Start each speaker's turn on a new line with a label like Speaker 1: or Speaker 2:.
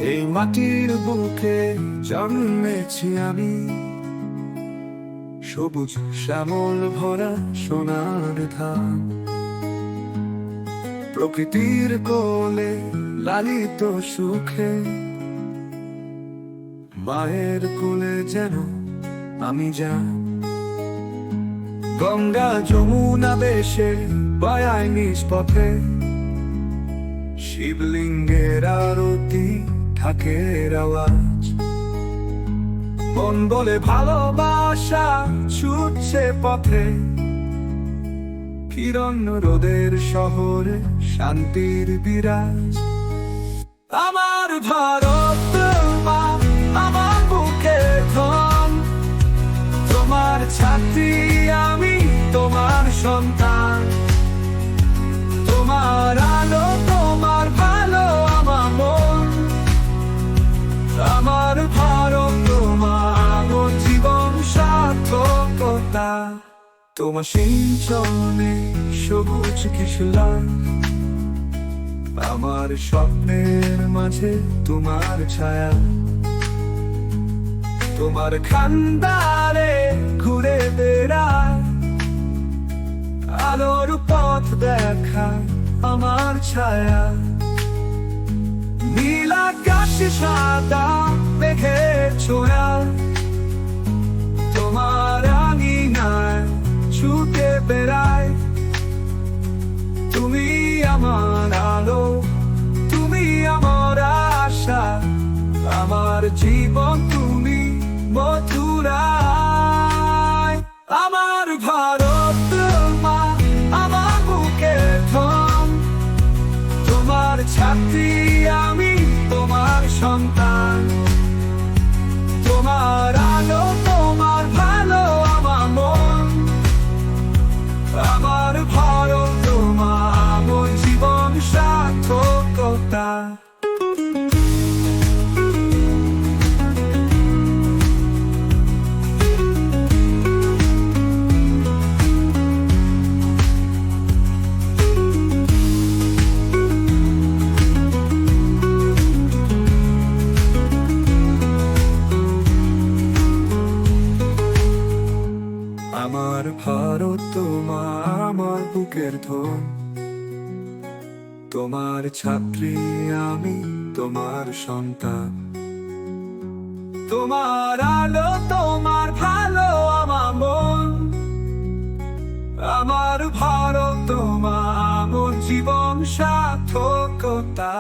Speaker 1: এই মাটির বুকে জন্মেছি আমি, সবুজ শ্যামল ভরা সোনার ধান। প্রকৃতির কোলে লালিত সুখে, মায়ের কোলে যেন আমি যান। গঙ্গা যমুনা বেশে বায়ায় নিজ পথে, শিবলিঙ্গের আরতি ঢাকের আওয়াজ। মন বলে ভালোবাসা ছুটছে পথে, কিরণ রোদের শহরে শান্তির বিরাজ। আমার ভারত মা, আমার বুকে ধন, তোমার ছাত্রী আমি, তোমার সন্তান। তোমার আলো, তোমার ভালো আমার মন। আমার ভারত তোমার জীবন সার্থকতা। তোমার সিঞ্চনে সবুজ কিশোর, আমার স্বপ্নের মাঝে তোমার ছায়া। তোমার খান্দারে ঘুরে বেড়ায়, আলোর পথ দেখা আমার ছায়া। নীল আকাশে সাদা মেঘের ছোঁয়া, তোমার আঙিনায় ছুটে বেড়ায়। তুমি আমার আলো, তুমি আমার আশা, আমার জীবন তুমি মথুরায়। আমার ভারত মা, আমার বুকে ধন, তোমার ছাত্রী আমি, তোমার সন্তান। তোমার আলো, তোমার ভালো আমার মন। আমার ভারত তোমার জীবন সার্থকতা। আমার ভারত তোমার আমার বুকের ধন, তোমার ছাত্রী আমি, তোমার সন্তান। তোমার আলো, তোমার ভালো আমার মন। আমার ভারত তোমার জীবন সার্থকতা।